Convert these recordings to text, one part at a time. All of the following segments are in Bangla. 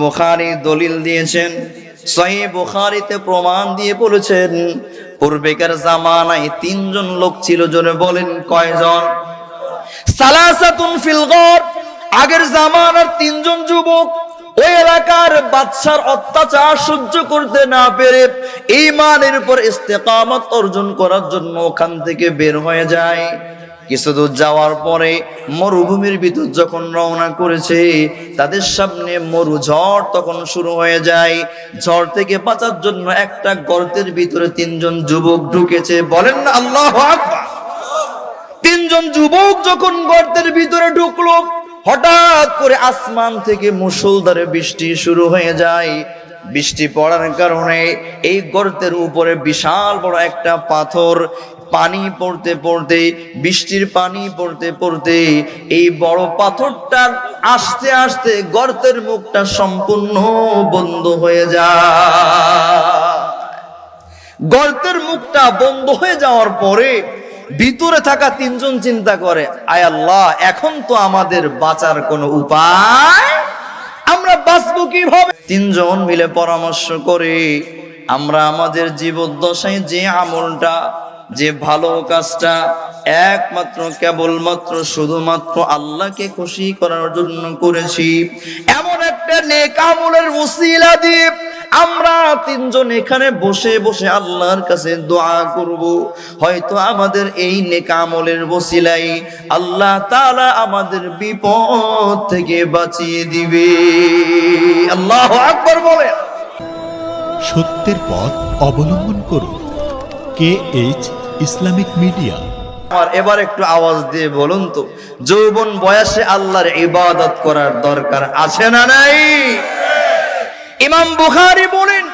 বুখারী দলিল দিয়েছেন, সহিহ বুখারীতে প্রমাণ দিয়ে বলেছেন, পূর্বেকার জামানায় তিনজন লোক ছিল। জোরে বলেন কয়জন? সালাসাতুন ফিল গার। আগের জামানার তিনজন যুবক ওই এলাকার বাদশার অত্যাচার সহ্য করতে না পেরে ঈমানের উপর ইস্তেকামত অর্জন করার জন্য ওখান থেকে বের হয়ে যায়। কিছু দূর যাওয়ার পরে মরুভূমির ভিতর যখন রওনা করেছে, তাদের সামনে মরু ঝড় তখন শুরু হয়ে যায়। ঝড় থেকে বাঁচার জন্য একটা গর্তের ভিতরে তিনজন যুবক ঢুকেছে। বলেন না আল্লাহু আকবার। তিনজন যুবক যখন গর্তের ভিতরে ঢুকলো, হঠাৎ করে আসমান থেকে মুষলধারে বৃষ্টি শুরু হয়ে যায়। বৃষ্টি পড়ার কারণে এই গর্তের উপরে বিশাল বড় একটা পাথর, পানি পড়তে পড়তে, বৃষ্টির পানি পড়তে পড়তে এই বড় পাথরটা আস্তে আস্তে গর্তের মুখটা সম্পূর্ণ বন্ধ হয়ে যায়। গর্তের মুখটা বন্ধ হয়ে যাওয়ার পরে ভিতরে থাকা তিনজন চিন্তা করে, আয় আল্লাহ, এখন তো আমাদের বাঁচার কোনো উপায়, আমরা বাঁচবো কিভাবে? তিনজন মিলে পরামর্শ করে, আমরা আমাদের জীবদ্দশায় যে আমলটা, যে ভালো কাজটা একমাত্র কেবলমাত্র শুধুমাত্র আল্লাহকে খুশি করার জন্য করেছি, এমন একটা নেক আমলের ওসিলা দিয়ে আমরা তিনজন এখানে বসে বসে আল্লাহর কাছে দোয়া করব। হয়তো আমাদের এই নেক আমলের ওসিলাই আল্লাহ তাআলা আমাদের বিপদ থেকে বাঁচিয়ে দিবে। আল্লাহু আকবার বলে। সত্যের পথ অবলম্বন করুন। KH Islamic media. আর এবার একটু আওয়াজ দিয়ে বলুন তো, যৌবন বয়সে আল্লাহর ইবাদত করার দরকার আছে না নাই? ইমাম বুখারী বলেন,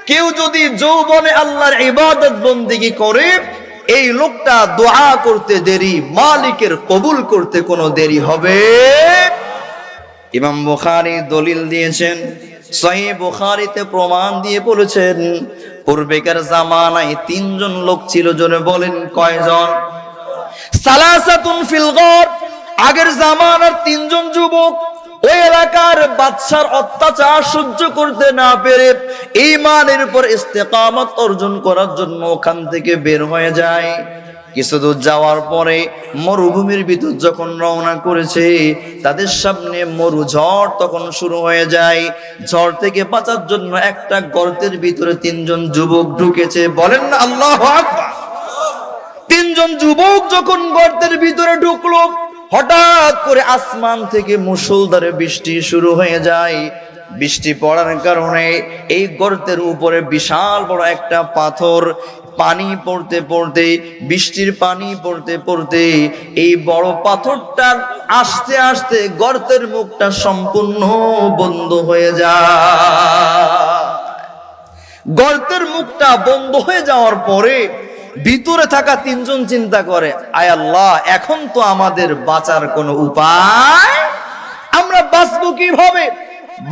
কেউ যদি যৌবনে আল্লাহর ইবাদত বন্দেগী করে, এই লোকটা দোয়া করতে দেরি, মালিকের কবুল করতে কোনো দেরি হবে। ইমাম বুখারী দলিল দিয়েছেন, সহিহ বুখারীতে প্রমাণ দিয়ে বলেছেন, পূর্বেকার জামানায় তিনজন লোক ছিল। জোরে বলেন কয়জন? সালাসাতুন ফিল গার। আগের জামানার তিনজন যুবক ওই এলাকার বাদশার অত্যাচার সহ্য করতে না পেরে ঈমানের উপর ইস্তেকামত অর্জন করার জন্য ওখান থেকে বের হয়ে যায়। কিছু দূর যাওয়ার পরে মরুভূমির ভিতর যখন রওনা করেছে, তাদের সামনে মরু ঝড় তখন শুরু হয়ে যায়। ঝড় থেকে বাঁচার জন্য একটা গর্তের ভিতরে তিনজন যুবক ঢুকেছে। বলেন না আল্লাহু আকবার। তিনজন যুবক যখন গর্তের ভিতরে ঢুকলো, হঠাৎ করে আসমান থেকে মুষলধারে বৃষ্টি শুরু হয়ে যায়। বৃষ্টি পড়ার কারণে এই গর্তের উপরে বিশাল বড় একটা পাথর, পানি পড়তে পড়তে, বৃষ্টির পানি পড়তে পড়তে এই বড় পাথরটা আস্তে আস্তে গর্তের মুখটা সম্পূর্ণ বন্ধ হয়ে যায়। গর্তের মুখটা বন্ধ হয়ে যাওয়ার পরে ভিতরে থাকা তিনজন চিন্তা করে, আয় আল্লাহ, এখন তো আমাদের বাঁচার কোনো উপায়, আমরা বাঁচবো কিভাবে?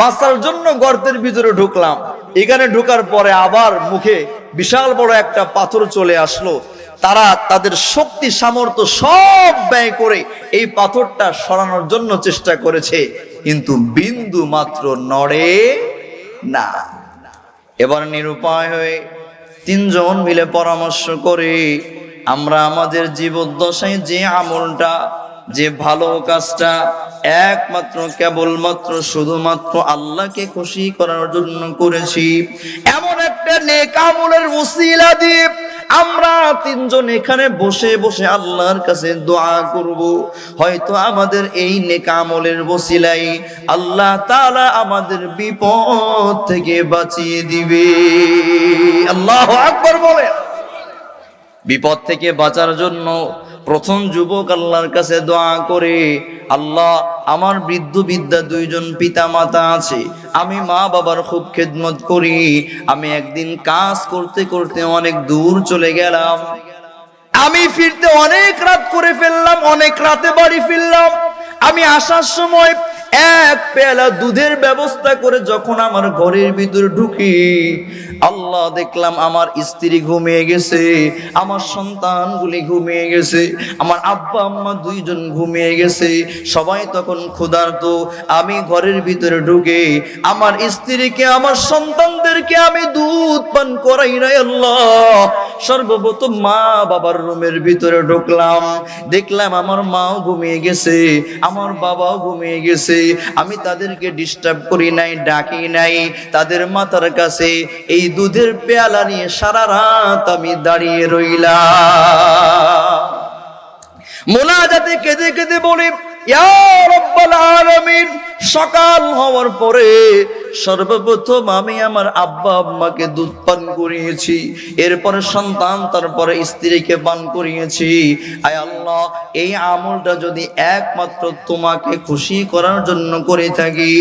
বাঁচার জন্য গর্তের ভিতরে ঢুকলাম। এখানে ঢোকার পরে আবার মুখে বিশাল বড় একটা পাথর চলে আসলো। তারা তাদের শক্তি সামর্থ্য সব ব্যয় করে এই পাথরটা সরানোর জন্য চেষ্টা করেছে, কিন্তু বিন্দু মাত্র নড়ে না। এবার নিরুপায় হয়ে তিনজন মিলে পরামর্শ করে, আমরা আমাদের জীবদ্দশায় যে আমলটা, যে ভালো কাজটা একমাত্র কেবলমাত্র শুধুমাত্র আল্লাহকে খুশি করার জন্য করেছি, এমন একটা নেক আমলের ওসিলা দিয়ে আমরা তিনজন এখানে বসে বসে আল্লাহর কাছে দোয়া করব। হয়তো আমাদের এই নেক আমলের ওসিলাই আল্লাহ তাআলা আমাদের বিপদ থেকে বাঁচিয়ে দিবে। আল্লাহু আকবার বলে। বিপদ থেকে বাঁচার জন্য প্রথম যুবক আল্লাহর কাছে দোয়া করে, আল্লাহ, আমার বৃদ্ধ বিদ্যা দুইজন পিতা মাতা আছে, আমি মা বাবার খুব খেদমত করি, আমি একদিন কাজ করতে করতে অনেক দূর চলে গেলাম, আমি ফিরতে অনেক রাত করে ফেললাম, অনেক রাতে বাড়ি ফিরলাম, আমি আসার সময় এক পেয়ালা দুধের ব্যবস্থা করে যখন আমার ঘরের ভিতরে ঢুকি, আল্লাহ দেখলাম আমার স্ত্রী ঘুমিয়ে গেছে, আমার সন্তানগুলি ঘুমিয়ে গেছে, আমার আব্বা আম্মা দুইজন ঘুমিয়ে গেছে, সবাই তখন ক্ষুধার্ত। আমি ঘরের ভিতরে ঢুকে আমার স্ত্রীকে আমার সন্তানদেরকে আমি দুধ পান করাই নাই আল্লাহ। সর্বপ্রথম মা বাবার রুমের ভিতরে ঢুকলাম, দেখলাম আমার মাও ঘুমিয়ে গেছে, আমার বাবাও ঘুমিয়ে গেছে। আমি তাদেরকে ডিস্টার্ব করি নাই, ডাকি নাই। তাদের মাথার কাছে এই দুধের পেয়ালা নিয়ে সারা রাত আমি দাঁড়িয়ে রইলাম। মোনাজাতে কেঁদে কেঁদে বলে, ইয়া রাব্বাল আলামিন, সকাল হওয়ার পরে সর্বপ্রথম আমি আমার আব্বা আম্মাকে দুধ পান করিয়েছি, এরপরে সন্তান, তারপরে স্ত্রীকে পান করিয়েছি। আয় আল্লাহ, এই আমলটা যদি একমাত্র তোমাকে খুশি করার জন্য করে থাকি,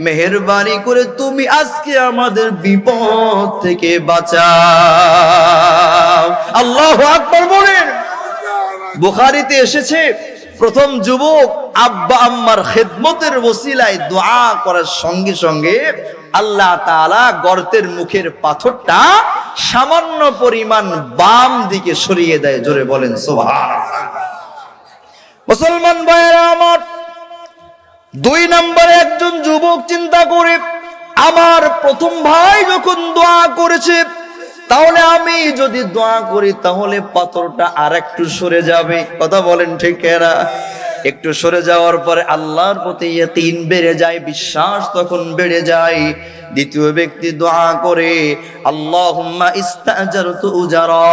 মেহেরবানি করে তুমি আজকে আমাদের বিপদ থেকে বাঁচাও। আল্লাহু আকবার বলেন। বুখারীতে এসেছে, প্রথম যুবক আব্বা আম্মার খেদমতের ওসিলায় দোয়া করার সঙ্গে সঙ্গে আল্লাহ তাআলা গর্তের মুখের পাথরটা সামান্য পরিমাণ বাম দিকে সরিয়ে দেয়। জোরে বলেন সুবহানাল্লাহ। মুসলমান ভাইরা আমার, 2 নম্বরে একজন যুবক চিন্তা করে, আমার প্রথম ভাই যখন দোয়া করেছে, তাহলে আমি যদি দোয়া করি তাহলে পাথরটা আর একটু সরে যাবে। কথা বলেন ঠিক কিনা? একটু সরে যাওয়ার পরে আল্লাহর প্রতি ইয়াকিন বেড়ে যায়, বিশ্বাস তখন বেড়ে যায়। দ্বিতীয় ব্যক্তি দোয়া করে, আল্লাহুম্মা ইস্তাজারতু উজারা,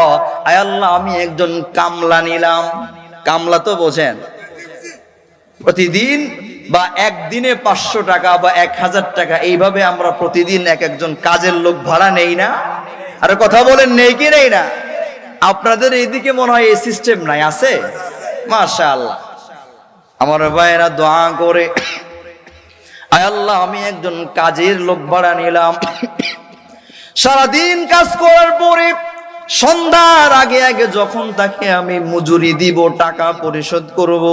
আয় আল্লাহ আমি একজন কামলা নিলাম। কামলা তো বোঝেন, প্রতিদিন বা একদিনে 500 টাকা বা 1000 টাকা, এইভাবে আমরা প্রতিদিন এক একজন কাজের লোক ভাড়া নেই না? আর কথা বলেন, নেই কি নেই না? আপনাদের এইদিকে মনে হয় এই সিস্টেম নাই, আছে? মাশাআল্লাহ। আমার ভাইয়েরা দোয়া করে, আয় আল্লাহ আমি একজন কাজের লোক ভাড়া নিলাম। সারাদিন কাজ করার পরে সন্ধ্যার আগে আগে যখন তাকে আমি মজুরি দিব, টাকা পরিশোধ করব,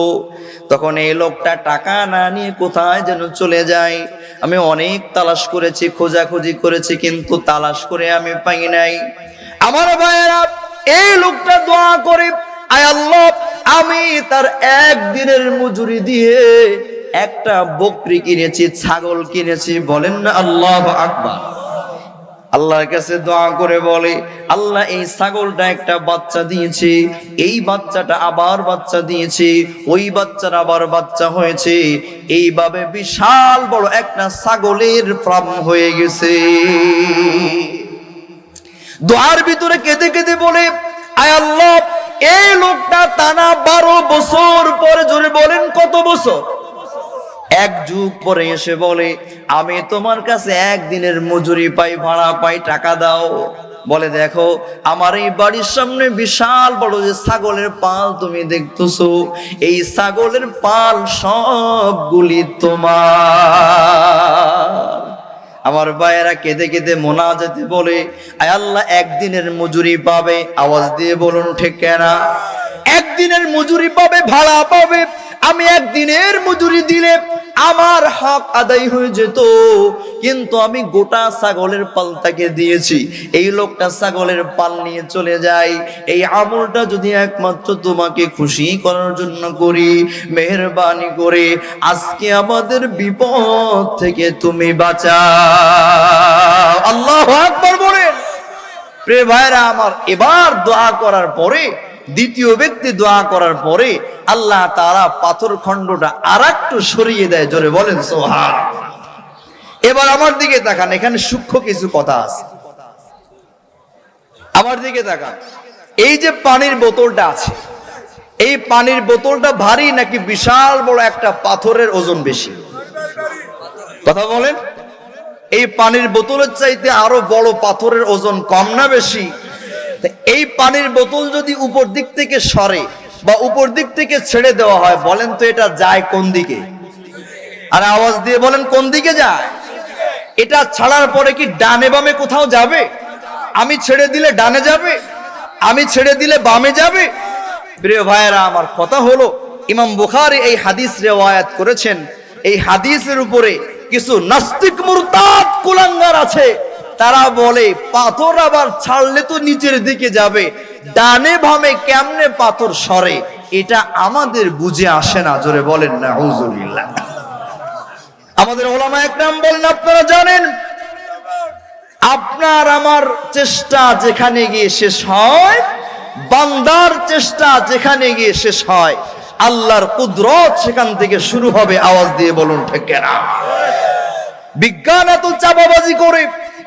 তখন এই লোকটা টাকা না নিয়ে কোথায় যেন চলে যায়। আমি অনেক তালাশ করেছি, খোঁজাখুঁজি করেছি, কিন্তু তালাশ করে আমি পাই নাই। আমার ভাইয়েরা, এই লোকটা দোয়া করে, আয় আল্লাহ আমি তার একদিনের মজুরি দিয়ে একটা বকরি কিনেছি, ছাগল কিনেছি। বলেন না আল্লাহু আকবার। আল্লাহর কাছে দোয়া করে বলে, আল্লাহ এই ছাগলটা একটা বাচ্চা দিয়েছে, এই বাচ্চাটা আবার বাচ্চা দিয়েছে, ওই বাচ্চার আবার বাচ্চা হয়েছে, এইভাবে বিশাল বড় একটা ছাগলের ফার্ম হয়ে গেছে। দোয়ার ভিতরে কেঁদে কেঁদে বলে, আয় আল্লাহ এই লোকটা টানা 12 বছর পরে, জোরে বলেন কত বছর? 1 যুগ পরে এসে বলে, আমি তোমার কাছে একদিনের মজুরি পাই, ভাড়া পাই, টাকা দাও। বলে, দেখো আমার এই বাড়ির সামনে বিশাল বড় যে ছাগলের পাল তুমি দেখতেছো, এই ছাগলের পাল সবগুলি তোমার। আমার ভাইয়েরা কেঁদে কেঁদে মোনাজাতে বলে, আয় আল্লাহ একদিনের মজুরি পাবে। আওয়াজ দিয়ে বলুন ঠিক কিনা? একদিনের মজুরি পাবে, ভাড়া পাবে। আমি একদিনের মজুরি দিলে আমার হক আদায় হয়ে যেত, কিন্তু আমি গোটা ছাগলের পাল তাকে দিয়েছি। এই লোকটা ছাগলের পাল নিয়ে চলে যায়। এই আমলটা যদি একমাত্র তোমাকে খুশি করার জন্য করি, মেহেরবানি করে আজকে আমাদের বিপদ থেকে তুমি বাঁচাও। আল্লাহু আকবার বলেন। প্রিয় ভাইরা আমার, এবার দোয়া করার পরে, দ্বিতীয় ব্যক্তি দোয়া করার পরে আল্লাহ তাআলা পাথর খণ্ডটা আরেকটু সরিয়ে দেয়। জোরে বলেন সুবহানাল্লাহ। এবার আমার দিকে তাকান, এখানে সূক্ষ্ম কিছু কথা আছে। আমার দিকে তাকান, এই যে পানির বোতলটা আছে, এই পানির বোতলটা ভারী নাকি বিশাল বড় একটা পাথরের ওজন বেশি? কথা বলেন। এই পানির বোতলের চাইতে আরো বড় পাথরের ওজন কম না বেশি? এই পানির বোতল যদি উপর দিক থেকে সরে বা উপর দিক থেকে ছেড়ে দেওয়া হয়, বলেন তো এটা যায় কোন দিকে? আর আওয়াজ দিয়ে বলেন কোন দিকে যায়? এটা ছাড়ার পরে কি ডানে বামে কোথাও যাবে? আমি ছেড়ে দিলে ডানে যাবে, আমি ছেড়ে দিলে বামে যাবে? প্রিয় ভাইয়েরা আমার, কথা হলো ইমাম বুখারী এই হাদিস রিওয়ায়াত করেছেন। এই হাদিসের উপরে কিছু নাস্তিক মুরতাদ কুলাঙ্গার আছে, তারা বলে পাথর আবার ছাড়লে তো নিচের দিকে যাবে, ডানে বামে কেমনে পাথর সরে, এটা আমাদের বুঝে আসে না। জোরে বলেন না আউযুবিল্লাহ। আমাদের ওলামা একরাম বলেন, আপনারা জানেন আপনার আমার চেষ্টা যেখানে গিয়ে শেষ হয়, বান্দার চেষ্টা যেখানে গিয়ে শেষ হয়, আল্লাহর কুদরত সেখান থেকে শুরু হবে। আওয়াজ দিয়ে বলুন ঠিক কিনা? বিজ্ঞান এত চাপাবাজি করে,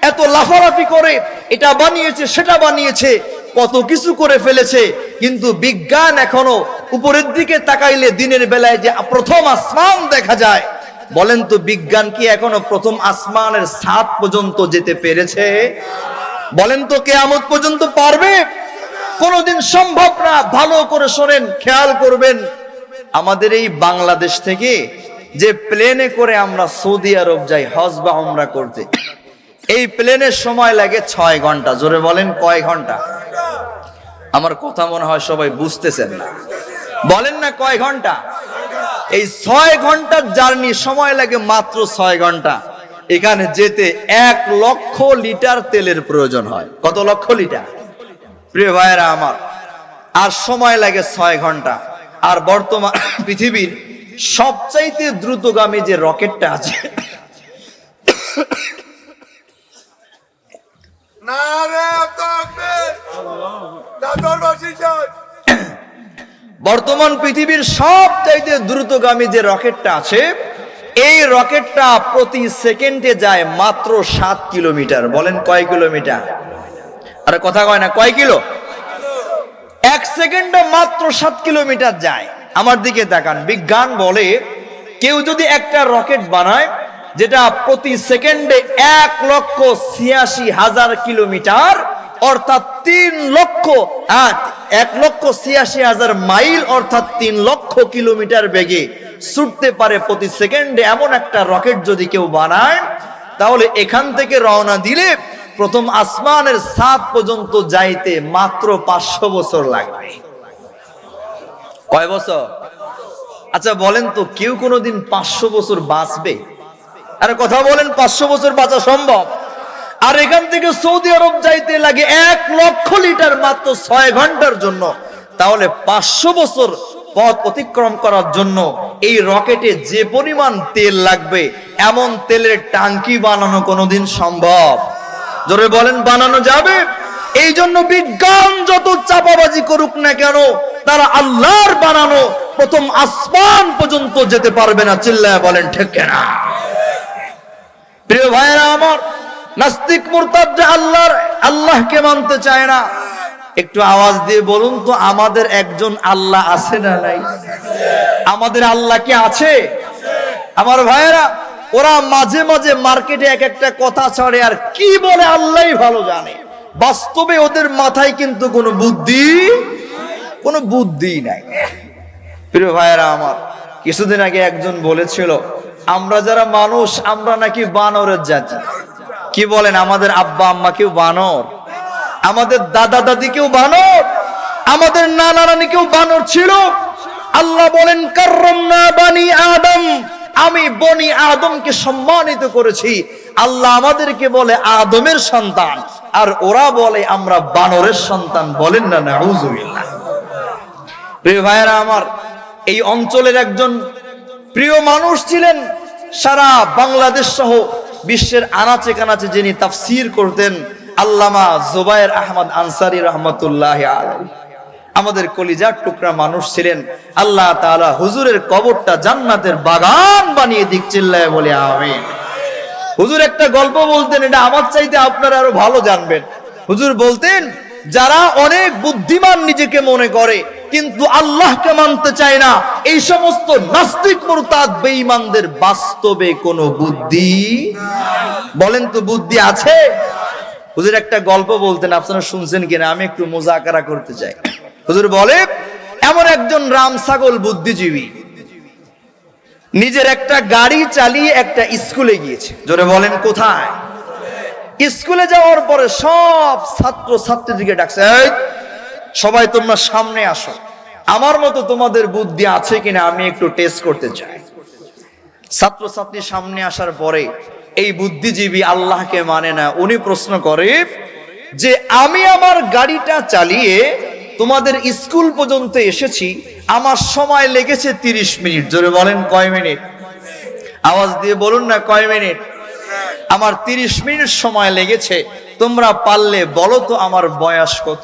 এত লাফালাফি করে, এটা বানিয়েছে সেটা বানিয়েছে, কত কিছু করে ফেলেছে, কিন্তু বিজ্ঞান এখনো উপরের দিকে তাকাইলে দিনের বেলায় যে প্রথম আসমান দেখা যায়, বলেন তো বিজ্ঞান কি এখনো প্রথম আসমানের ছাদ পর্যন্ত যেতে পেরেছে? বলেন তো কিয়ামত পর্যন্ত পারবে? কোনোদিন সম্ভব না। ভালো করে শোনেন, খেয়াল করবেন, আমাদের এই বাংলাদেশ থেকে যে প্লেনে করে আমরা সৌদি আরব যাই হজ বা উমরা করতে, এই প্লেনের সময় লাগে 6 ঘন্টা। জোরে বলেন কয় ঘন্টা? আমার কথা মনে হয় সবাই বুঝতেছেন না। বলেন না কয় ঘন্টা? এই 6 ঘন্টার জার্নি সময় লাগে মাত্র 6 ঘন্টা। এখানে যেতে 1 লক্ষ লিটার তেলের প্রয়োজন হয়। কত লক্ষ লিটার? প্রিয় ভাইয়েরা আমার, আর সময় লাগে 6 ঘন্টা। আর বর্তমান পৃথিবীর সবচাইতে দ্রুতগামী যে রকেটটা আছে, বর্তমান পৃথিবীর সবচাইতে দ্রুতগামী যে রকেটটা আছে, এই রকেটটা প্রতি সেকেন্ডে যায় মাত্র 7 কিলোমিটার। বলেন কয় কিলোমিটার? আরে কথা কয় না, কয় কিলো? 1 সেকেন্ডে মাত্র 7 কিলোমিটার যায়। আমার দিকে তাকান, বিজ্ঞান বলে কেউ যদি একটা রকেট বানায় যেটা প্রতি সেকেন্ডে 1,86,000 কিলোমিটার, অর্থাৎ 1,86,000 মাইল, অর্থাৎ 3 লক্ষ কিলোমিটার বেগে ছুটতে পারে প্রতি সেকেন্ডে, এমন একটা রকেট যদি কেউ বানায়, তাহলে এখান থেকে রওনা দিলে প্রথম আসমানের ছাদ পর্যন্ত যাইতে মাত্র 500 বছর লাগবে। কয় বছর? আচ্ছা বলেন তো, কেউ কোনোদিন 500 বছর বাঁচবে? আরে কথা বলেন, 500 বছর বাঁচা সম্ভব? আর এখান থেকে সৌদি আরব যাইতে লাগে 1 লক্ষ লিটার মাত্র 6 ঘন্টার জন্য। তাহলে 500 বছর পথ অতিক্রম করার জন্য এই রকেটে যে পরিমাণ তেল লাগবে, এমন তেলের ট্যাঙ্কি বানানো কোনোদিন সম্ভব? জোরে বলেন, বানানো যাবে? এই জন্য বিজ্ঞান যত চাপাবাজি করুক না কেন, তারা আল্লাহর বানানো প্রথম আসমান পর্যন্ত যেতে পারবে না। চিল্লায় বলেন ঠিক কিনা? প্রিয় ভাইয়েরা আমার, নাস্তিক মুরতাদরা আল্লাহকে মানতে চায় না। একটু আওয়াজ দিয়ে বলুন তো, আমাদের একজন আল্লাহ আছে না নাই? আমাদের আল্লাহ কি আছে? আমার ভাইয়েরা, ওরা মাঝে মাঝে মার্কেটে এক একটা কথা ছাড়ে, আর কি বলে আল্লাহই ভালো জানে। বাস্তবে ওদের মাথায় কিন্তু কোনো বুদ্ধি নাই। প্রিয় ভাইয়েরা আমার, কিছুদিন আগে একজন বলেছিল, আমরা যারা মানুষ, আমরা নাকি বানরের জাতি। কি বলেন? আমাদের আব্বা আম্মা কেউ বানর? আমাদের দাদা দাদি কেউ বানর? আমাদের নানা নানি কেউ বানর ছিল? আল্লাহ বলেন, কাররামনা বানি আদম, আমি বনি আদমকে সম্মানিত করেছি। আল্লাহ আমাদেরকে বলে আদমের সন্তান, আর ওরা বলে আমরা বানরের সন্তান। বলেন না নাউযুবিল্লাহ। প্রিয় ভাইয়েরা আমার, এই অঞ্চলের একজন প্রিয় মানুষ ছিলেন, সারা বাংলাদেশ সহ বিশ্বের আনাচে কানাচে যিনি তাফসীর করতেন, আল্লামা জুবায়ের আহমদ আনসারী রহমতুল্লাহ আলাইহি। আমাদের কলিজার টুকরা মানুষ ছিলেন। আল্লাহ তাআলা হুজুরের কবরটা জান্নাতের বাগান বানিয়ে দিক। চিল্লায় বলে আমিন। হুজুর একটা গল্প বলতেন, এটা আমার চাইতে আপনারা আরো ভালো জানবেন। হুজুর বলতেন, যারা অনেক বুদ্ধিমান নিজেকে মনে করে কিন্তু আল্লাহকে মানতে চায় না, এই সমস্ত নাস্তিক মুরতাদ বেঈমানদের বাস্তবে কোনো বুদ্ধি, বলেন তো বুদ্ধি আছে? হুজুর একটা গল্প বলতেন, আপনারা শুনছেন কিনা আমি একটু মুজাকারা করতে চাই। হুজুর বলে, এমন একজন রাম ছাগল বুদ্ধিজীবী নিজের একটা গাড়ি চালিয়ে একটা স্কুলে গিয়েছে। জোরে বলেন কোথায়? স্কুলে যাওয়ার পরে সব ছাত্র ছাত্রীদেরকে ডাকছে, এই সবাই তোমরা সামনে আসো। আমার মতো তোমাদের বুদ্ধি আছে কিনা আমি একটু টেস্ট করতে চাই। ছাত্রছাত্রী সামনে আসার পরে এই বুদ্ধিজীবী আল্লাহকে মানে না, উনি প্রশ্ন করে যে আমি আমার গাড়িটা চালিয়ে তোমাদের স্কুল পর্যন্ত এসেছি, আমার সময় লেগেছে 30 মিনিট। জোরে বলেন কয় মিনিট? আওয়াজ দিয়ে বলুন না কয় মিনিট? আমার 30 মিনিট সময় লেগেছে। তোমরা পারলে বলো তো আমার বয়স কত?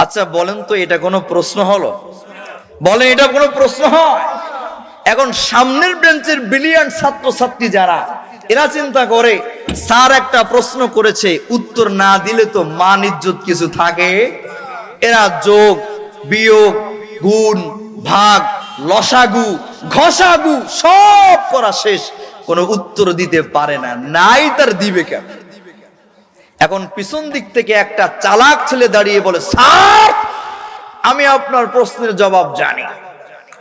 আচ্ছা বলেন তো, এটা কোনো প্রশ্ন হলো? বলেন এটা কোনো প্রশ্ন হয়? এখন সামনের বেঞ্চের ব্রিলিয়ান্ট ছাত্রছাত্রী যারা, এরা চিন্তা করে স্যার একটা প্রশ্ন করেছে, উত্তর না দিলে তো মান ইজ্জত কিছু থাকে। এরা যোগ বিয়োগ গুণ ভাগ লসাগু ঘষাগু সব করা শেষ, কোনো উত্তর দিতে পারে না। নাই তার দিবে কেন? এখন পিছন দিক থেকে একটা চালাক ছেলে দাঁড়িয়ে বলে, স্যার আমি আপনার প্রশ্নের জবাব জানি,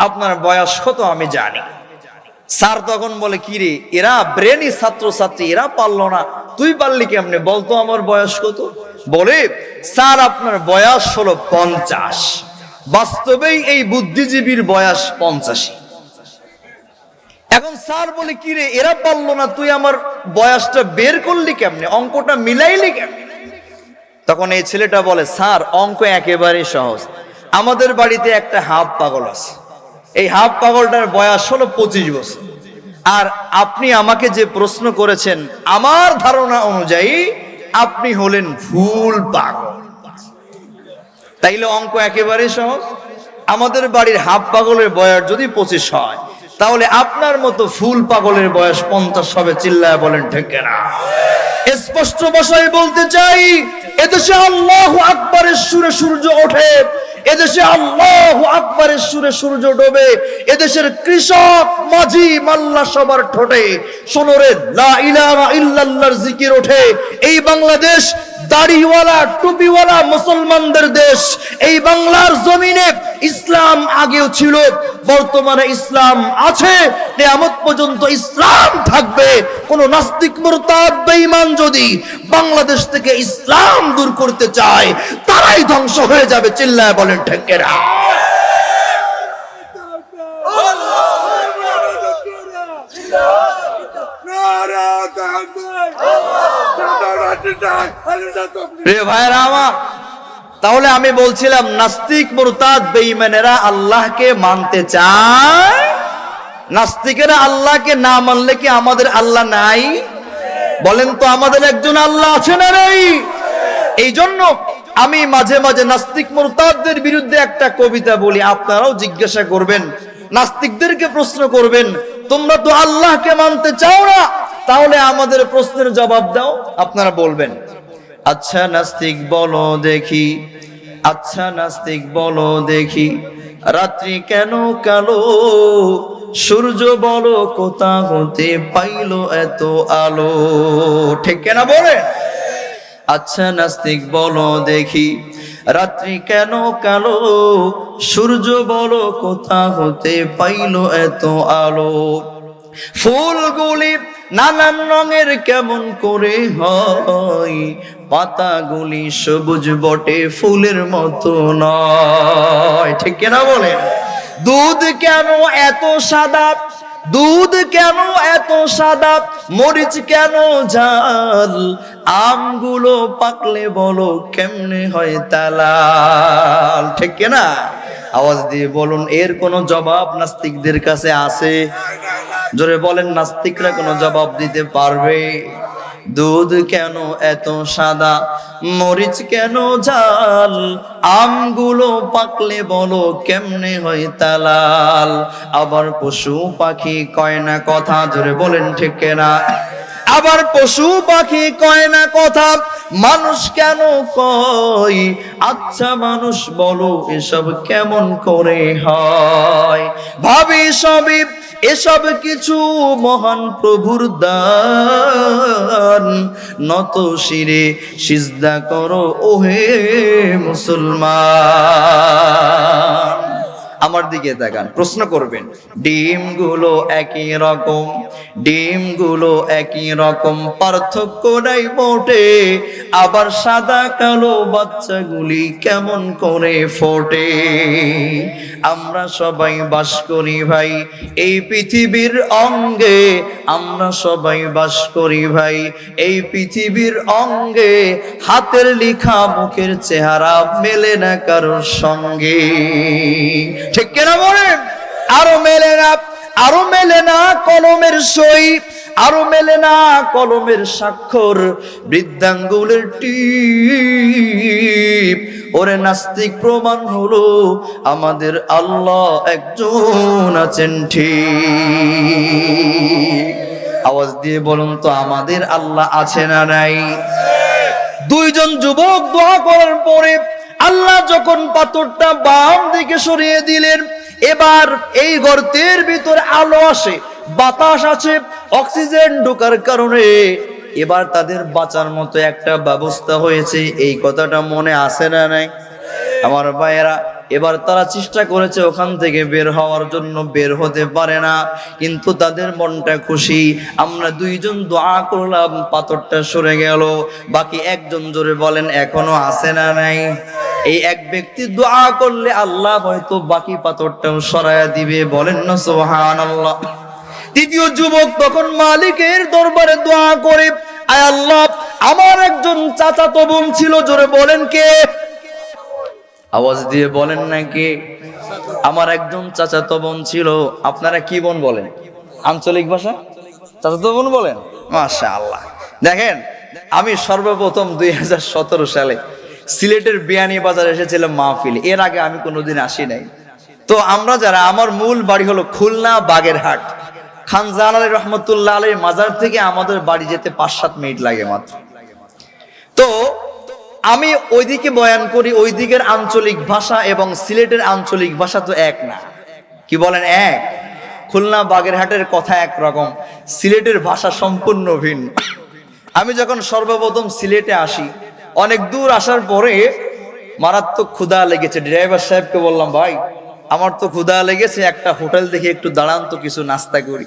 আপনার বয়স কত আমি জানি। স্যার তখন বলে, কি রে, এরা ব্রেনি ছাত্রছাত্রী, এরা পারলো না, তুই পারলি কেমনে, বলতো আমার বয়স কত? বলে, স্যার আপনার বয়স হলো 50। বাস্তবেই এই বুদ্ধিজীবীর বয়স 85। এখন স্যার বলে, কি রে, এরা পারলো না, তুই আমার বয়সটা বের করলি কেমনে, অঙ্কটা মিলাইলি কেমনে? তখন এই ছেলেটা বলে, স্যার অঙ্ক একেবারে সহজ। আমাদের বাড়িতে একটা হাফ পাগল আছে, এই হাফ পাগলটার বয়স হলো 25 বছর, আর আপনি আমাকে যে প্রশ্ন করেছেন আমার ধারণা অনুযায়ী আপনি হলেন ফুল পাগল। তাইলে অঙ্ক একেবারে সহজ। আমাদের বাড়ির হাফ পাগলের বয়স যদি 25 হয়, তাহলে আপনার মতো ফুল পাগলের বয়স 50 হবে। চিল্লায় বলেন ঠিক না? স্পষ্ট ভাষায় বলতে চাই, এদেশে আল্লাহু আকবারের সুরে সূর্য ওঠে, এদেশে আল্লাহু আকবারের সুরে সূর্য ডোবে, এদেশের কৃষক মাঝি মাল্লা সবার ঠোঁটে সোনরে লা ইলাহা ইল্লাল্লাহর জিকির ওঠে। এই বাংলাদেশ দাড়িওয়ালা টুপিওয়ালা মুসলমানদের দেশ। এই বাংলার জমিনে ইসলাম আগেও ছিল, বর্তমানে ইসলাম আছে, কিয়ামত পর্যন্ত ইসলাম থাকবে। কোন নাস্তিক মুরতাদ বেঈমান যদি বাংলাদেশ থেকে ইসলাম দূর করতে চায়, তারাই ধ্বংস হয়ে যাবে। চিল্লায় বলেন ঠিক কিনা? প্রিয় ভাইরা আমার, তাহলে আমি বলছিলাম নাস্তিক মুরতাদ বেঈমানেরা আল্লাহকে মানতে চায়। নাস্তিকেরা আল্লাহকে না মানলে কি আমাদের আল্লাহ নাই? বলেন তো, আমাদের একজন আল্লাহ আছে না নাই? এই জন্য আমি মাঝে মাঝে নাস্তিক মুরতাদদের বিরুদ্ধে একটা কবিতা বলি, আপনারাও জিজ্ঞাসা করবেন, নাস্তিকদেরকে প্রশ্ন করবেন, তোমরা তো আল্লাহকে মানতে চাও না, তাহলে আমাদের প্রশ্নের জবাব দাও। আপনারা বলবেন, আচ্ছা নাস্তিক বলো দেখি, আচ্ছা নাস্তিক বলো দেখি, রাত্রি কেন কালো, সূর্য বলো কোথা হতে পাইলো এত আলো? ঠিক কেনা বলে? আচ্ছা নাস্তিক বলো দেখি, রাত্রি কেন কালো, সূর্য বলো কোথা হতে পাইলো এত আলো? ফুলগুলি নানান রঙের কেমন করে হয়, পাতাগুলি সবুজ বটে ফুলের মতো নয়। ঠিক কিনা বলেন? দুধ কেন এত সাদা, দুধ কেন এত সাদা, মরিচ কেন ঝাল, আমগুলো পাকলে বলো কেমনে হয় তালাল? ঠিক কিনা? আওয়াজ দিয়ে বলুন, এর কোনো জবাব নাস্তিকদের কাছে আছে? জোরে বলেন, নাস্তিকরা কোনো জবাব দিতে পারবে? দুধ কেন এত সাদা, মরিচ কেন ঝাল, আমগুলো পাকলে বলো কেমনে হয় তালাল? আবার পশু পাখি কয় না কথা, জোরে বলেন ঠিক না? আবার পশু পাখি কয় না কথা, মানুষ কেন কয়? আচ্ছা মানুষ বলো এসব কেমন করে হয়? ভাবি সবই এসব কিছু মহান প্রভুর দান, নত শিরে সিজদা করো ওহে মুসলমান। আমার দিকে তাকান, প্রশ্ন করবেন, ডিমগুলো একই রকম, ডিমগুলো একই রকম, পার্থক্য নাই মোটে, আবার সাদা কালো বাচ্চাগুলি কেমন করে ফোটে। আমরা সবাই বাস করি ভাই এই পৃথিবীর অঙ্গে, আমরা সবাই বাস করি ভাই এই পৃথিবীর অঙ্গে, হাতের লেখা মুখের চেহারা মেলে না কারোর সঙ্গে, ঠিক কিনা বলেন? আরো মেলে না, আরো মেলে না কলমের সই, আরো মেলে না কলমের স্বাক্ষর, বৃদ্ধাঙ্গুলের টিপ। ওরে নাস্তিক, প্রমাণ হলো আমাদের আল্লাহ একজন আছেন ঠিক। আওয়াজ দিয়ে বলুন তো, আমাদের আল্লাহ আছে না নাই? দুইজন যুবক দোয়া করার পরে আল্লাহ যখন পাথরটা বাম দিকে সরিয়ে দিলেন, এবার এই গর্তের ভিতরে আলো আসে, বাতাস আছে, অক্সিজেন ঢোকার কারণে এবার তাদের বাঁচার মতো একটা ব্যবস্থা হয়েছে। এই কথাটা মনে আসে না নাই আমার ভাইয়েরা? এবার তারা চেষ্টা করেছে ওখান থেকে বের হওয়ার জন্য, বের হতে পারে না, কিন্তু তাদের মনটা খুশি। আমরা দুইজন দোয়া করলাম, পাথরটা সরে গেল। বাকি একজন জোরে বলেন, এখনো আছে না নাই? এই এক ব্যক্তি দোয়া করলে আল্লাহ হয়তো বাকি পাথরটাও সরায়া দিবে, বলেন না সুবহানাল্লাহ। দ্বিতীয় যুবক তখন মালিকের দরবারে দোয়া করে, আয় আল্লাহ, আমার একজন চাচাতো বোন ছিল, জোরে বলেন কে? আওয়াজ দিয়ে বলেন নাকি? আমার একজন চাচাতো বোন ছিল। আপনারা কি বোন বলেন আঞ্চলিক ভাষা? চাচাতো বোন বলেন? মাশাআল্লাহ। দেখেন, আমি সর্বপ্রথম 2017 সালে সিলেটের বিয়ানীবাজার এসেছিলাম মাহফিলে। এর আগে আমি কোনোদিন আসি নাই। তো আমরা যারা, আমার মূল বাড়ি হলো খুলনা বাগেরহাট। খান জাহান আলী রহমতুল্লাহ আলীর মাজার থেকে আমাদের বাড়ি যেতে 5-7 মিনিট লাগে মাত্র। তো আমি ওইদিকে বয়ান করি, ওই দিকের আঞ্চলিক ভাষা এবং সিলেটের আঞ্চলিক ভাষা তো এক না। কি বলেন? এক। খুলনা বাগেরহাটের কথা একরকম, সিলেটের ভাষা সম্পূর্ণ ভিন্ন। আমি যখন সর্বপ্রথম সিলেটে আসি, অনেক দূর আসার পরে মারাত্মক ক্ষুধা লেগেছে। ড্রাইভার সাহেবকে বললাম, ভাই আমার তো ক্ষুধা লেগেছে, একটা হোটেল দেখে একটু দাঁড়ান তো, কিছু নাস্তা করি।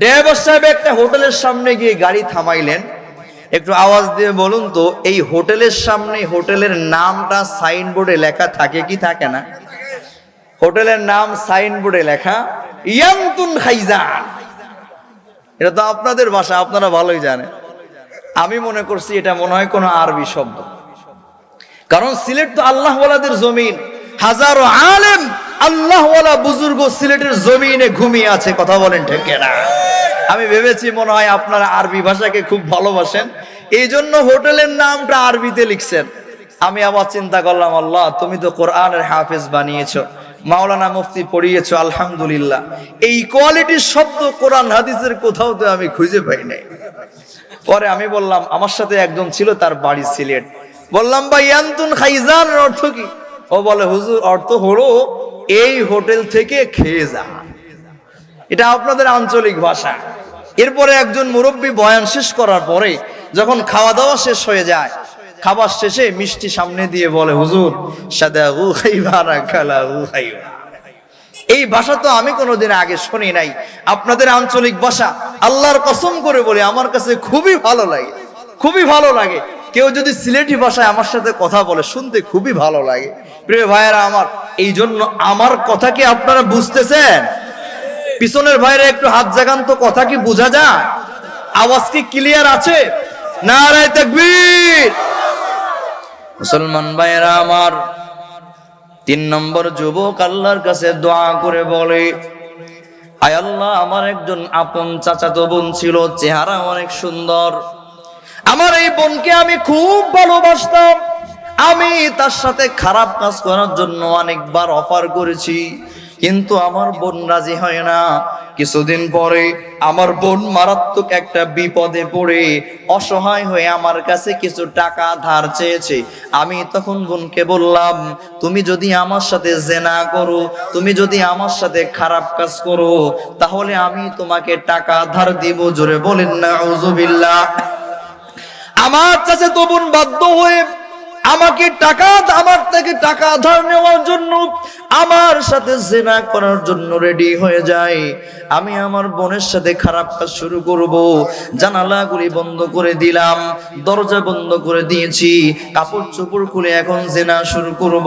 ড্রাইভার সাহেব একটা হোটেলের সামনে গিয়ে গাড়ি থামাইলেন। একটু আওয়াজ দিয়ে বলুন তো, এই হোটেলের সামনে হোটেলের নামটা সাইনবোর্ডে লেখা থাকে কি থাকে না? হোটেলের নাম সাইনবোর্ডে লেখা ইয়ান্তুন খাইজান। এটা তো আপনাদের ভাষা, আপনারা ভালোই জানেন। আমি মনে করছি এটা মনে হয় কোনো আরবি শব্দ, কারণ সিলেট তো আল্লাহওয়ালাদের জমিন। হাজারো আলেম আল্লাহওয়ালা বুজুর্গ সিলেটের জমিনে ঘুমিয়ে আছে, কথা বলেন ঠিক না? আমি ভেবেছি মনে হয় আপনারা আরবি ভাষাকে খুব ভালোবাসেন, এই জন্য হোটেলের নামটা আরবিতে লিখছেন। আমি আবার চিন্তা করলাম, আল্লাহ তুমি তো কোরআনের হাফেজ বানিয়েছো, মাওলানা মুফতি পড়িয়েছো, আলহামদুলিল্লাহ। এই কোয়ালিটির শব্দ কোরআন হাদিসের কোথাও তো আমি খুঁজে পাই নাই। পরে আমি বললাম, আমার সাথে একজন ছিল, তার বাড়ি সিলেট। বললাম, ভাই ইয়ান্তুন খাইজান অর্থ কি? ও বলে, হুজুর অর্থ হলো এই হোটেল থেকে খেয়ে যা। এটা আপনাদের আঞ্চলিক ভাষা। এরপরে একজন মুরব্বী বয়ান শেষ করার পরে যখন খাওয়া দাওয়া শেষ হয়ে যায়, খাবার শেষে মিষ্টি সামনে দিয়ে বলে, হুজুর সাদা হু খাইবা না কালা হু খাইবা। এই ভাষা তো আমি কোনোদিন আগে শুনি নাই, আপনাদের আঞ্চলিক ভাষা। আল্লাহর কসম করে বলে আমার কাছে খুবই ভালো লাগে, খুবই ভালো লাগে। কেউ যদি সিলেটি ভাষায় আমার সাথে কথা বলে, শুনতে খুবই ভালো লাগে। প্রিয় ভাইয়েরা আমার, এই জন্য আমার কথা কি আপনারা বুঝতেছেন? পিছনের ভাইরা একটু হাত জাগান তো, কথা কি বোঝা যায়? আওয়াজ কি ক্লিয়ার আছে? নারায়ে তাকবীর। মুসলমান ভাইরা আমার, 3 নম্বর যুবক আল্লাহর কাছে দোয়া করে বলে, আয় আল্লাহ, আমার একজন আপন চাচাতো বোন ছিল, চেহারা অনেক সুন্দর। আমার এই বোনকে আমি খুব ভালোবাসতাম। আমি তার সাথে খারাপ কাজ করার জন্য অনেকবার অফার করেছি, কিন্তু আমার বোন রাজি হয় না। কিছুদিন পরে আমার বোন মারাত্মক একটা বিপদে পড়ে অসহায় হয়ে আমার কাছে কিছু টাকা ধার চেয়েছে। আমি তখন বোনকে বললাম, তুমি যদি আমার সাথে জেনা করো, তুমি যদি আমার সাথে খারাপ কাজ করো, তাহলে আমি তোমাকে টাকা ধার দিব। জোরে বলেন নাউজুবিল্লাহ। আমার চাচা তো বোন বাধ্য হয়ে আমাকে আমার থেকে টাকা ধার নেওয়ার জন্য, আমার সাথে জিনা করার জন্য রেডি হয়ে যায়, আমি আমার বোনের সাথে খারাপ কাজ শুরু করব। জানালাগুলি বন্ধ করে দিলাম, দরজা বন্ধ করে দিয়েছি, কাপড় চোপড় খুলে এখন জিনা শুরু করব।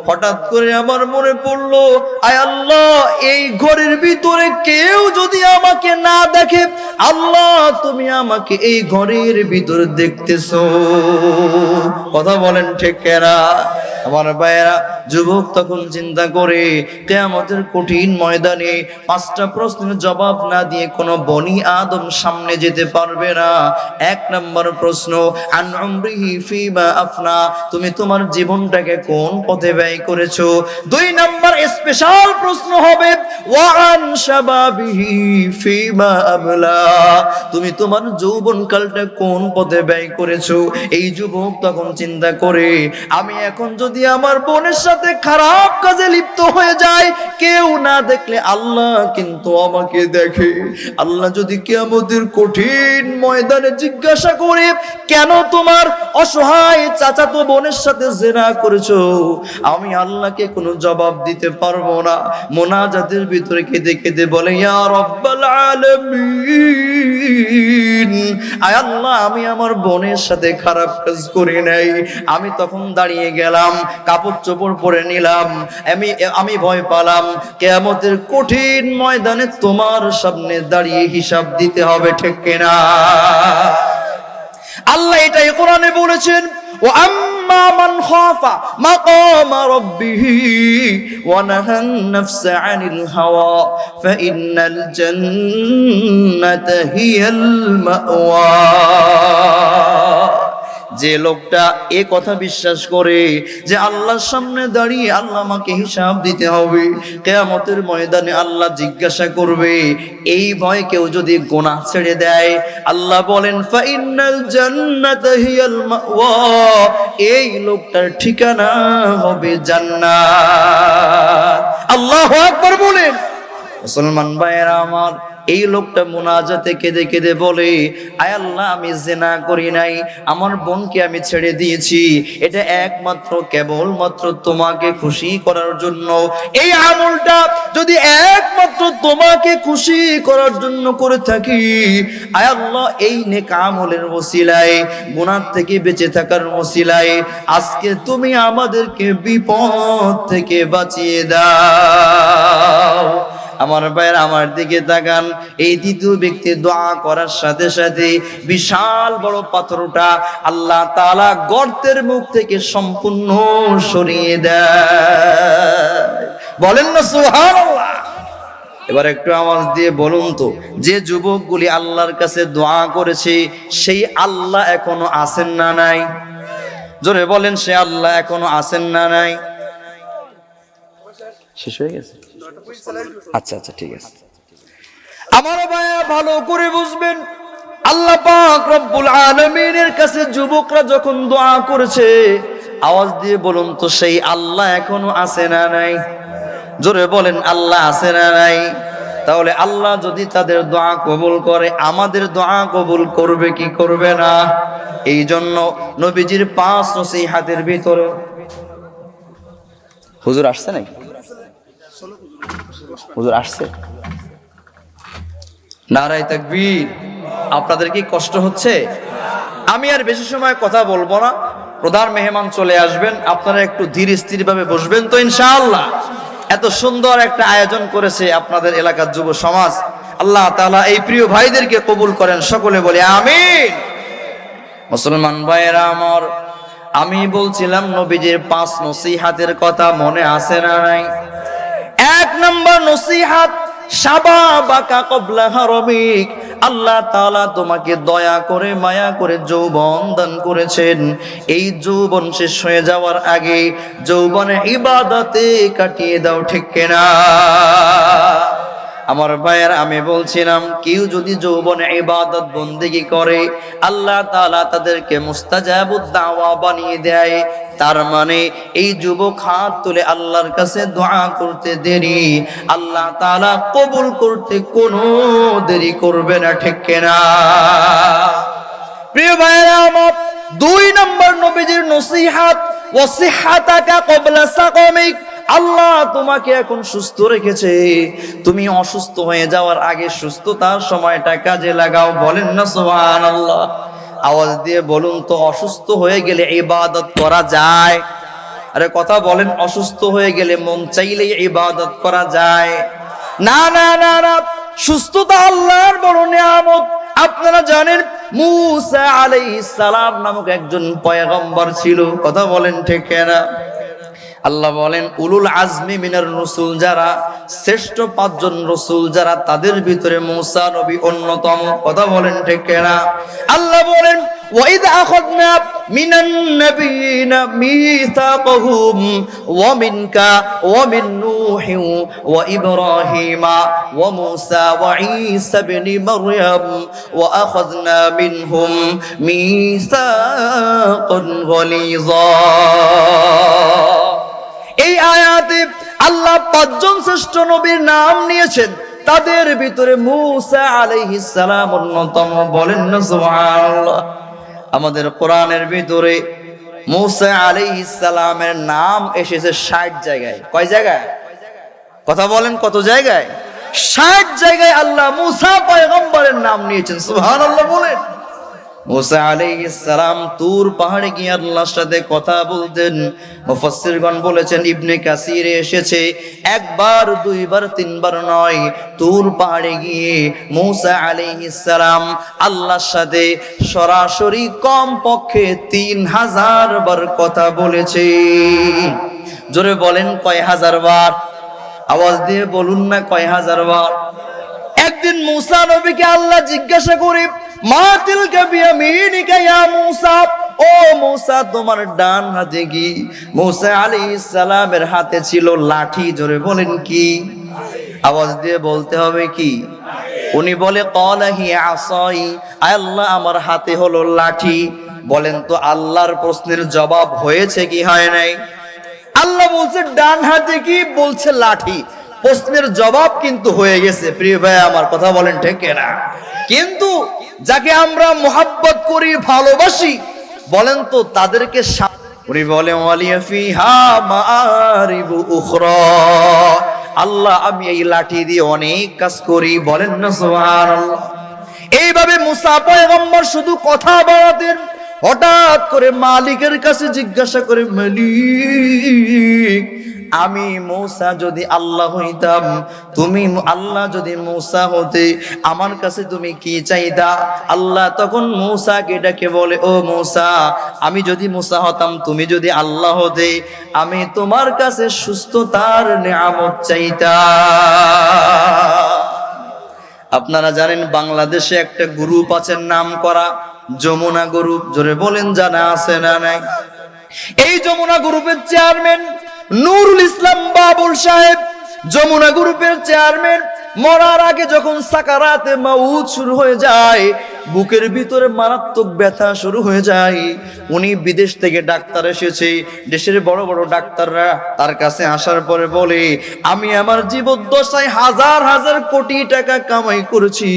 হঠাৎ করে আমার মনে পড়লো, আয় আল্লাহ, এই ঘরের ভিতরে কেউ যদি আমাকে না দেখে, আল্লাহ তুমি আমাকে এই ঘরের ভিতরে দেখতেছো। কথা বলেন ঠিক কিনা? আমার ভাইয়েরা, যুবক তখন চিন্তা করে কিয়ামতের কঠিন ময়দানে 5টা প্রশ্নের জবাব না দিয়ে কোনো বনি আদম সামনে যেতে পারবে না। 1 নম্বর প্রশ্ন, আন উমরিহি ফিমা আফনা, তুমি তোমার জীবনটাকে কোন পথে ব্যয় করেছো। 2 নম্বর স্পেশাল প্রশ্ন হবে, ওয়া আন শাবাবিহি ফিমা আবলা, তুমি তোমার যৌবনকালটা কোন পথে ব্যয় করেছো। এই যুবক তখন চিন্তা করে, আমি এখন যদি আমার বোনের সাথে খারাপ কাজে লিপ্ত হয়ে যায়, কেউ না দেখলে আল্লাহ কিন্তু আমাকে দেখে। আল্লাহ যদি কিয়ামতের কঠিন ময়দানে জিজ্ঞাসা করে, কেন তোমার অসহায় চাচাতো বোনের সাথে জিনা করেছো, আমি আল্লাহকে কোনো জবাব দিতে পারবো না। মোনাজাতের ভিতরে কেঁদে কেঁদে বলে, ইয়া রাব্বাল আলামিন, আয় আল্লাহ, আমি আমার বোনের সাথে খারাপ কাজ করি নাই। আমি তখন দাঁড়িয়ে গেলাম, কাপড় চোপড় পরে নিলাম, আমি ভয় পেলাম কিয়ামতের কঠিন ময়দানে তোমার সামনে দাঁড়িয়ে হিসাব দিতে হবে, ঠিক কিনা? আল্লাহ এটাই কোরআনে বলেছেন, ও আম্মা মান খাফা মাকামা রাব্বিহি ওয়া নাহান নাফসা আনিল হাওয়া ফাইন্নাল জান্নাতা হিয়াল মাওয়া। যে লোকটা এ কথা বিশ্বাস করে যে আল্লাহর সামনে দাঁড়িয়ে আল্লাহ আমাকে হিসাব দিতে হবে, কিয়ামতের ময়দানে আল্লাহ জিজ্ঞাসা করবে, এই ভয় কেউ যদি গুনাহ ছেড়ে দেয়, আল্লাহ বলেন ফাইন্নাল জান্নাতা হিয়াল মাওয়া, এই লোকটার ঠিকানা হবে জান্নাত। আল্লাহু আকবার বলেন। মুসলমান ভাইয়েরা আমার, এই লোকটা মুনাজাতে কেঁদে কেঁদে বলে, আয় আল্লাহ, আমি জিনা করি নাই, আমার বোনকে আমি ছেড়ে দিয়েছি, এটা একমাত্র কেবলমাত্র তোমাকে খুশি করার জন্য। এই আমলটা যদি একমাত্র তোমাকে খুশি করার জন্য করে থাকি, আয় আল্লাহ, এই নেক আমলের ওসিলায়, গুনাহ থেকে বেঁচে থাকার ওসিলায় আজকে তুমি আমাদেরকে বিপদ থেকে বাঁচিয়ে দাও। আমার ভাইয়ের, আমার দিকে তাকান। এই দ্বিতীয় ব্যক্তি দোয়া করার সাথে সাথে বিশাল বড় পাথরটা আল্লাহ তাআলা গর্তের মুখ থেকে সম্পূর্ণ সরিয়ে দেয়। বলেন না সুবহানাল্লাহ। এবার একটু আওয়াজ দিয়ে বলুন তো, যে যুবকগুলি আল্লাহর কাছে দোয়া করেছে, সেই আল্লাহ এখনো আছেন না নাই? জোরে বলেন, সে আল্লাহ এখনো আছেন না নাই? শেষ হয়ে গেছে? আচ্ছা আচ্ছা, ঠিক আছে। আমার ভাইয়া ভালো করে বুঝবেন, আল্লাহ পাক রব্বুল আলামিনের কাছে যুবকরা যখন দোয়া করেছে, আওয়াজ দিয়ে বলুন তো, সেই আল্লাহ এখনো আছে না নাই? জোরে বলেন, আল্লাহ আছে না নাই? তাহলে আল্লাহ যদি তাদের দোয়া কবুল করে, আমাদের দোয়া কবুল করবে কি করবে না? এই জন্য নবীজির 5 নসিহতের ভিতরে, হুজুর আসছে নাকি? হুজুর আসছে? নারায়ে তাকবীর। আপনাদের কি কষ্ট হচ্ছে? আমি আর বেশি সময় কথা বলবো না, প্রধান মেহমান চলে আসবেন, আপনারা একটু ধীর স্থির ভাবে বসবেন তো ইনশাআল্লাহ। এত সুন্দর একটা আয়োজন করেছে আপনাদের এলাকার যুব সমাজ, আল্লাহ তাআলা এই প্রিয় ভাইদেরকে কবুল করেন, সকলে বলে আমিন। মুসলমান ভাইয়েরা আমার, আমি বলছিলাম নবীজির 5 নসিহতের কথা মনে আছে না নাই? 1 নম্বর নসিহত, শাবাবাকা ক্বাবলা হারামিক, আল্লাহ তাআলা তোমাকে দয়া করে মায়া করে যৌবন দান করেছেন। এই যৌবন শেষ হয়ে যাওয়ার আগে যৌবনে ইবাদতে কাটিয়ে দাও, ঠিক কিনা? আমার ভাইয়ের, আমি বলছিলাম, কেউ যদি যৌবনে ইবাদত বন্দেগী করে, আল্লাহ তাআলা তাদেরকে মুস্তাজাবুদ দাওয়া বানিয়ে দেয়। তার মানে এই যুবক হাত তুলে আল্লাহর কাছে দোয়া করতে দেরি, আল্লাহ তাআলা কবুল করতে কোনো দেরি করবে না, ঠিক কিনা? প্রিয় ভাইয়েরা আমার, দুই নম্বর নবীজির নসিহাত, ওয়াসিহাতাকা ক্বাবলা সাকামিক, আল্লাহ তোমাকে এখন সুস্থ রেখেছে, তুমি অসুস্থ হয়ে যাওয়ার আগে সুস্থতার সময়টা কাজে লাগাও। বলেন না সুবহানাল্লাহ। আওয়াজ দিয়ে বলুন তো, অসুস্থ হয়ে গেলে ইবাদত করা যায়? আরে কথা বলেন, অসুস্থ হয়ে গেলে মন চাইলেই ইবাদত করা যায়? না না না না, সুস্থতা আল্লাহর বড় নিয়ামত। আপনারা জানেন মূসা আলাইহিস সালাম নামক একজন পয়গম্বর ছিল। কথা বলেন ঠিক কিনা? আল্লাহ বলেন উলুল আজমি মিনার রাসূল, যারা শ্রেষ্ঠ 5 জন রাসূল যারা, তাদের ভিতরে মূসা নবী অন্যতম। কথা বলেন ঠিক কিনা? আল্লাহ বলেন ওয়াইদ আখাযনা মিনান নাবিয়িনা মিসাকাহুম ওয়া মিনকা ওয়া মিন নূহি ওয়া ইব্রাহিমা ওয়া মূসা ওয়া ঈসা ইবনে মারইয়াম ওয়া আখাযনা মিনহুম মিসাকান গালিযা। এই আয়াতে আল্লাহ 5 জন শ্রেষ্ঠ নবীর নাম নিয়েছেন, তাদের ভিতরে মূসা আলাইহিস সালাম অন্যতম। বলেন না সুবহানাল্লাহ। আমাদের কোরআনের ভিতরে মূসা আলাইহিস সালামের নাম এসেছে 60 জায়গায়। কয় জায়গায়? কথা বলেন, কত জায়গায়? 60 জায়গায় আল্লাহ মূসা পয়গম্বরের নাম নিয়েছেন। সুবহানাল্লাহ বলেন। মূসা আলাইহিস সালাম তুর পাহাড়ে গিয়ে আল্লাহর সাথে কথা বলতেন। মুফাসসিরগণ বলেছেন, ইবনে কাসিরে এসেছে একবার, দুইবার, তিনবার নয়, তুর পাহাড়ে গিয়ে মূসা আলাইহিস সালাম আল্লাহর সাথে সরাসরি কমপক্ষে 3000 বার কথা বলেছে। জোরে বলেন কয় হাজার বার? আওয়াজ দিয়ে বলুন না কয় হাজার বার? একদিন মূসা নবীকে আল্লাহ জিজ্ঞাসা করে, মা তিলকা বিয়ামিনিকা ইয়া মূসা, ও মূসা তোমার ডান হাতে কি? মূসা আলাইহিস সালামের হাতে ছিল লাঠি। জোরে বলেন কি? আওয়াজ দিয়ে বলতে হবে কি? উনি বলে ক্বালা হিয়া আসাই, আল্লাহ আমার হাতে হলো লাঠি। বলেন তো আল্লাহর প্রশ্নের জবাব হয়েছে কি হয় নাই? আল্লাহ বলছে ডান হাতে কি, বলছে লাঠি। প্রশ্নের জবাব কিন্তু হয়ে গেছে। প্রিয় ভাই আমার, কথা বলেন ঠিক না? কিন্তু যাকে আমরা মোহাব্বত করি, ভালোবাসি, বলেন তো তাদেরকে উনি বলে ওয়ালিয়া ফিহা মাআরিবু উখরা, আল্লাহ আমি এই লাঠি দিয়ে অনেক কাজ করি। বলেন না সুবহানাল্লাহ। এইভাবে মূসা পয়গম্বর শুধু কথা বলতেন। হঠাৎ করে মালিকের কাছে জিজ্ঞাসা করে, মালিক আমি মূসা যদি আল্লাহ হইতাম, তুমি আল্লাহ যদি মূসা হতে, আমার কাছে তুমি কি চাইতা? আল্লাহ তখন মূসাকে ডেকে বলে, ও মূসা, আমি যদি মূসা হতাম, তুমি যদি আল্লাহ হতে, আমি তোমার কাছে সুস্থতার নিয়ামত চাইতাম। আপনারা জানেন বাংলাদেশে একটা গ্রুপ আছে নাম করা যমুনা গ্রুপ। জোরে বলেন জানা আছে না নাই? এই যমুনা গ্রুপের চেয়ারম্যান নুরুল ইসলাম বাবুল সাহেব, যমুনা গ্রুপের চেয়ারম্যান, মরার আগে যখন সাকারাতে মাউত শুরু হয়ে যায়, বুকের ভিতরে মারাত্মক ব্যথা শুরু হয়ে যায়, উনি বিদেশ থেকে ডাক্তার এসেছে, দেশের বড় বড় ডাক্তাররা তার কাছে আসার পরে বলে, আমি আমার জীবদ্দশায় হাজার হাজার কোটি টাকা কামাই করেছি,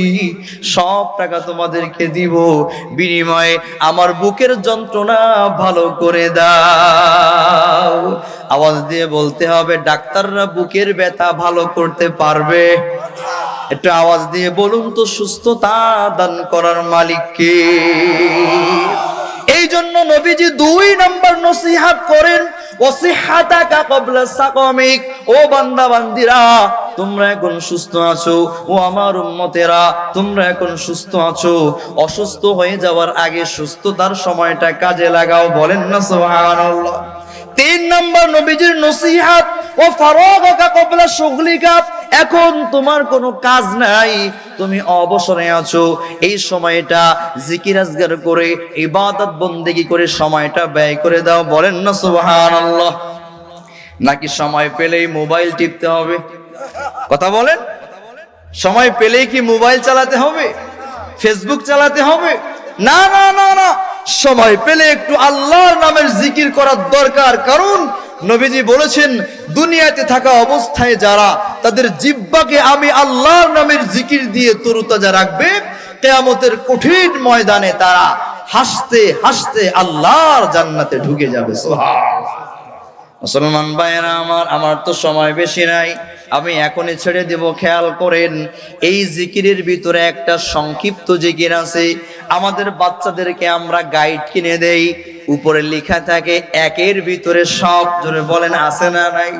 সব টাকা তোমাদেরকে দিব, বিনিময়ে আমার বুকের যন্ত্রণা ভালো করে দাও। আওয়াজ দিয়ে বলতে হবে, ডাক্তাররা বুকের ব্যথা ভালো করতে পারবে? একটু আওয়াজ দিয়ে বলুন তো, সুস্থতা দান করার মালিক কে? এই জন্য নবীজি 2 নম্বর নসিহত করেন, ওয়াসিহাতাকা ক্বাবলা সাকামিক। ও বান্দা বান্দিরা, তোমরা এখন সুস্থ আছো, ও আমার উম্মতেরা তোমরা এখন সুস্থ আছো, অসুস্থ হয়ে যাওয়ার আগে সুস্থতার সময়টা কাজে লাগাও। বলেন না সুবহানাল্লাহ। 3 নম্বর নবীজির নসিহত, ও ফারাগাকা ক্বাবলা শুগলিকা। এখন তোমার কোনো কাজ নাই, তুমি অবসরে আছো, এই সময়টা জিকির আজগার করে, ইবাদত বন্দেগী করে সময়টা ব্যয় করে দাও। বলেন না সুবহানাল্লাহ। নাকি সময় পেলেই মোবাইল টিপতে হবে? কথা বলেন, সময় পেলেই কি মোবাইল চালাতে হবে, ফেসবুক চালাতে হবে? না না না না, সময় পেলে একটু আল্লাহর নামের জিকির করার দরকার। কারণ নবীজি বলেছেন, দুনিয়াতে থাকা অবস্থায় যারা তাদের জিহ্বাকে আমি আল্লাহর নামের জিকির দিয়ে তরুতাজা রাখবে, কিয়ামতের কঠিন ময়দানে তারা হাসতে হাসতে আল্লাহর জান্নাতে ঢুকে যাবে। সুবহানাল্লাহ। মুসলমান ভাইয়েরা আমার তো সময় বেশি নাই, আমি এখনই ছেড়ে দেব। খেয়াল করেন, এই জিকিরের ভিতরে একটা সংক্ষিপ্ত জিকির আছে। আমাদের বাচ্চাদেরকে আমরা গাইড কিনে দেই, উপরে লেখা থাকে একের ভিতরে সব। জোরে বলেন, আছে না নাই?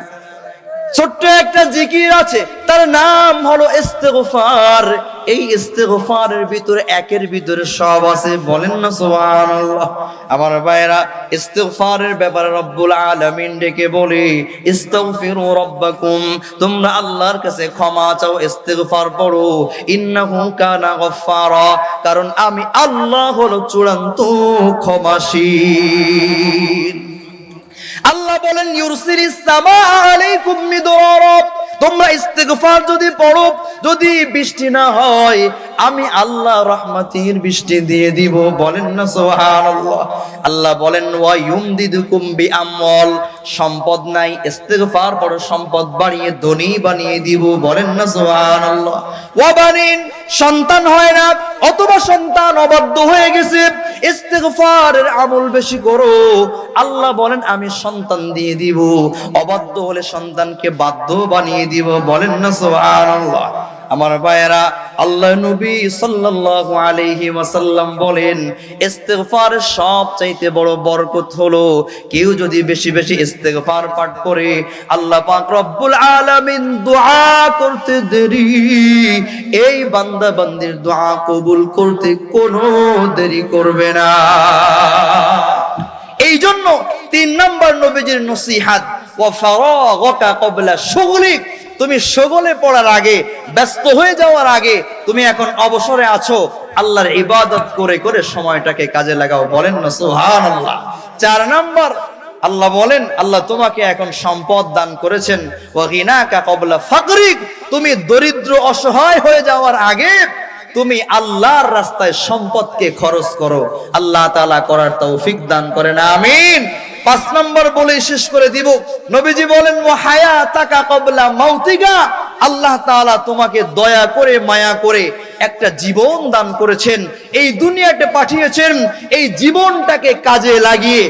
ছোট্ট একটা জিকির আছে, তার নাম হলো ইস্তিগফার। এই ইস্তিগফারের ভিতরে একের ভিতরে সব আছে। বলেন না সুবহানাল্লাহ। আমার ভাইরা, ইস্তিগফারের ব্যাপারে রব্বুল আলামিন ডেকে বলে, ইস্তাগফিরু রাব্বাকুম, তোমরা আল্লাহর কাছে ক্ষমা চাও, ইস্তিগফার পড়ো। ইন্নাহু কানা গফফারা, কারণ আমি আল্লাহ হলো চূড়ান্ত ক্ষমাশীল। আল্লাহ বলেন, ইউরসিলিস সামা আলাইকুম মিদরারা, তোমরা ইস্তিগফার যদি পড়ো, যদি বৃষ্টি না হয়, আমি আল্লাহ রহমতের বৃষ্টি দিয়ে দিব। বলেন না সুবহানাল্লাহ। আল্লাহ বলেন, ওয়া ইউমদিদুকুম বিআমওয়াল, সম্পদ নাই, ইস্তিগফার পড়ো, সম্পদ বাড়িয়ে ধনী বানিয়ে দিব। বলেন না সুবহানাল্লাহ। ওয়া বানিন, সন্তান হয় না অথবা সন্তান অবাধ্য হয়ে গেছে, ইস্তিগফারের আমল বেশি করো, আল্লাহ বলেন আমি সন্তান দিয়ে দিব। অবাধ্য হলে সন্তানকে বাধ্য বানিয়ে দিব। বলেন না সুবহানাল্লাহ। আমার ভাইয়েরা, আল্লাহ নবী সাল্লাল্লাহু আলাইহি ওয়াসাল্লাম বলেন, ইস্তিগফারের সবচাইতে বড় বরকত হলো কেউ যদি বেশি বেশি ইস্তিগফার পাঠ করে, আল্লাহ পাক রব্বুল আলামিন দোয়া করতে দেরি, এই বান্দা বান্দির দোয়া কবুল করতে কোনো দেরি করবে না। এই জন্য 3 নম্বর নবীজির নসিহত, ওয়া ফারাগাকা ক্বাবলা শুগলিক, তুমি শগলে পড়ার আগে, ব্যস্ত হয়ে যাওয়ার আগে, তুমি এখন অবসরে আছো, আল্লাহর ইবাদত করে করে সময়টাকে কাজে লাগাও। বলেন না সুবহানাল্লাহ। 4 নম্বর, আল্লাহ বলেন, আল্লাহ তোমাকে এখন সম্পদ দান করেছেন, ওয়া গিনাকা ক্বাবলা ফাকরিক, তুমি দরিদ্র অসহায় হয়ে যাওয়ার আগে তুমি আল্লাহর রাস্তায় সম্পদকে খরচ করো। আল্লাহ তাআলা করার তৌফিক দান করেন, আমিন। 5 নম্বর বলে শেষ করে দিব, নবীজি বলেন, ওয়া হায়াতাকা ক্বাবলা মাউতিকা, আল্লাহ তাআলা তোমাকে দয়া করে মায়া করে একটা জীবন দান করেছেন, এই দুনিয়াতে পাঠিয়েছেন, এই জীবনটাকে কাজে লাগিয়ে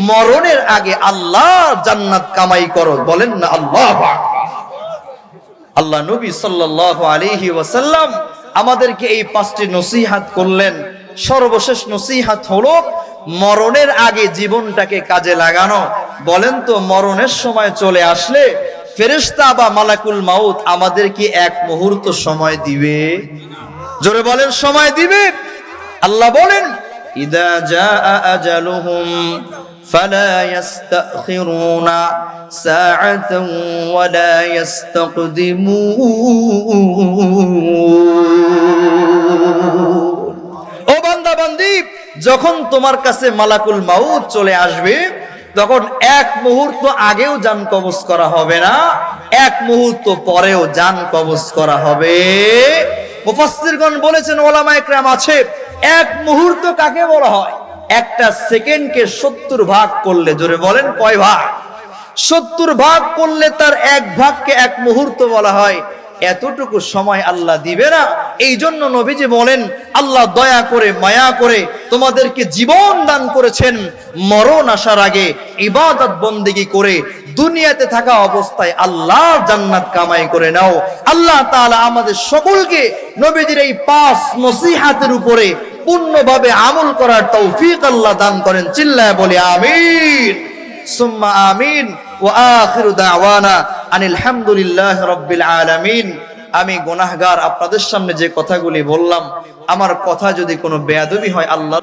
মরণের আগে আল্লাহর জান্নাত কামাই করো। বলেন না আল্লাহু আকবার। আল্লাহ নবী সাল্লাল্লাহু আলাইহি ওয়াসাল্লাম আমাদেরকে এই 5টি নসিহত করলেন। সর্বশেষ নসিহত হলো মরণের আগে জীবনটাকে কাজে লাগানো। বলেন তো, মরণের সময় চলে আসলে ফেরেশতা বা মালাকুল মাউত আমাদেরকে এক মুহূর্ত সময় দিবে? জোরে বলেন, সময় দিবে। আল্লাহ বলেন, ইদা জাআ আজালুহুম ফালা ইস্তাখিরুনা সাআতান ওয়ালা ইস্তাকদিমুন। ও বান্দা বান্দি, যখন তোমার কাছে মালাকুল মাউত চলে আসবে, তখন এক মুহূর্ত আগেও জান কবজ করা হবে না, এক মুহূর্ত পরেও জান কবজ করা হবে। মুফাসসিরগণ বলেছেন, ওলামায়ে কেরাম আছে, এক মুহূর্ত কাকে বলা হয়? একটা সেকেন্ডকে 70 ভাগ করলে, জোরে বলেন কয় ভাগ? 70 ভাগ করলে তার এক ভাগকে এক মুহূর্ত বলা হয়। এতটুকু সময় আল্লাহ দিবে না। এই জন্য নবীজি বলেন, আল্লাহ দয়া করে মায়া করে তোমাদেরকে জীবন দান করেছেন, মরণ আসার আগে ইবাদত বন্দেগী করে দুনিয়াতে থাকা অবস্থায় আল্লাহর জান্নাত কামাই করে নাও। আল্লাহ তাআলা আমাদের সকলকে নবীজির এই 5 নসিহতের উপরে পূর্ণভাবে আমল করার তৌফিক আল্লাহ দান করেন। চিল্লায় বলি আমিন, সুম্মা আমিন। ওয়া আখিরু দাওয়ানা আনিল হামদুলিল্লাহি রাব্বিল আলামিন। আমি গুনাহগার, আপনাদের সামনে যে কথাগুলি বললাম, আমার কথা যদি কোনো বেয়াদবি হয়, আল্লাহ